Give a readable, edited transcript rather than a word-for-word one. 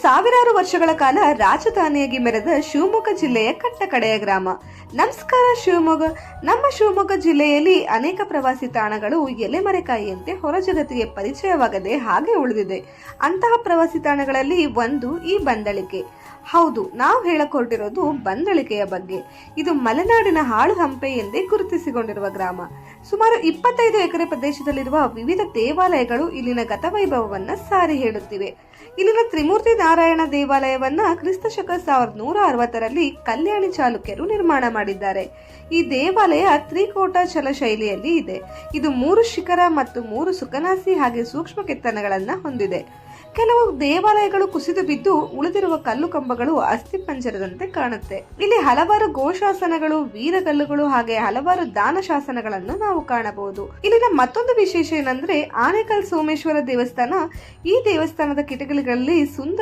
ಸಾವಿರಾರು ವರ್ಷಗಳ ಕಾಲ ರಾಜಧಾನಿಯಾಗಿ ಮೆರೆದ ಶಿವಮೊಗ್ಗ ಜಿಲ್ಲೆಯ ಕಟ್ಟಕಡೆಯ ಗ್ರಾಮ. ನಮಸ್ಕಾರ ಶಿವಮೊಗ್ಗ. ನಮ್ಮ ಶಿವಮೊಗ್ಗ ಜಿಲ್ಲೆಯಲ್ಲಿ ಅನೇಕ ಪ್ರವಾಸಿ ತಾಣಗಳು ಎಲೆಮರೆಕಾಯಿಯಂತೆ ಹೊರ ಜಗತ್ತಿಗೆ ಪರಿಚಯವಾಗದೆ ಹಾಗೆ ಉಳಿದಿದೆ. ಅಂತಹ ಪ್ರವಾಸಿ ತಾಣಗಳಲ್ಲಿ ಒಂದು ಈ ಬಂದಳಿಕೆ. ಹೌದು, ನಾವು ಹೇಳಕೊಟ್ಟಿರೋದು ಬಂದಳಿಕೆಯ ಬಗ್ಗೆ. ಇದು ಮಲೆನಾಡಿನ ಹಾಳು ಹಂಪೆ ಎಂದೇ ಗುರುತಿಸಿಕೊಂಡಿರುವ ಗ್ರಾಮ. ಸುಮಾರು 25 ಎಕರೆ ಪ್ರದೇಶದಲ್ಲಿರುವ ವಿವಿಧ ದೇವಾಲಯಗಳು ಇಲ್ಲಿನ ಗತವೈಭವವನ್ನ ಸಾರಿ ಹೇಳುತ್ತಿವೆ. ಇಲ್ಲಿನ ತ್ರಿಮೂರ್ತಿ ನಾರಾಯಣ ದೇವಾಲಯವನ್ನ ಕ್ರಿಸ್ತಶಕ 1160ರಲ್ಲಿ ಕಲ್ಯಾಣಿ ಚಾಲುಕ್ಯರು ನಿರ್ಮಾಣ ಮಾಡಿದ್ದಾರೆ. ಈ ದೇವಾಲಯ ತ್ರಿಕೋಟಾಚಲ ಶೈಲಿಯಲ್ಲಿ ಇದೆ. ಇದು 3 ಶಿಖರ ಮತ್ತು 3 ಸುಖನಾಸಿ ಹಾಗೆ ಸೂಕ್ಷ್ಮ ಕೆತ್ತನೆಗಳನ್ನ ಹೊಂದಿದೆ. ಕೆಲವು ದೇವಾಲಯಗಳು ಕುಸಿದು ಬಿದ್ದು ಉಳಿದಿರುವ ಕಲ್ಲು ಕಂಬಗಳು ಅಸ್ಥಿಪಂಜರದಂತೆ ಕಾಣುತ್ತೆ. ಇಲ್ಲಿ ಹಲವಾರು ಗೋಶಾಸನಗಳು, ವೀರಗಲ್ಲುಗಳು ಹಾಗೆ ಹಲವಾರು ದಾನ ಶಾಸನಗಳನ್ನು ನಾವು ಕಾಣಬಹುದು. ಇಲ್ಲಿನ ಮತ್ತೊಂದು ವಿಶೇಷ ಏನಂದ್ರೆ ಆನೇಕಲ್ ಸೋಮೇಶ್ವರ ದೇವಸ್ಥಾನ. ಈ ದೇವಸ್ಥಾನದ ಕಿಟಕಿಗಳಲ್ಲಿ ಸುಂದರ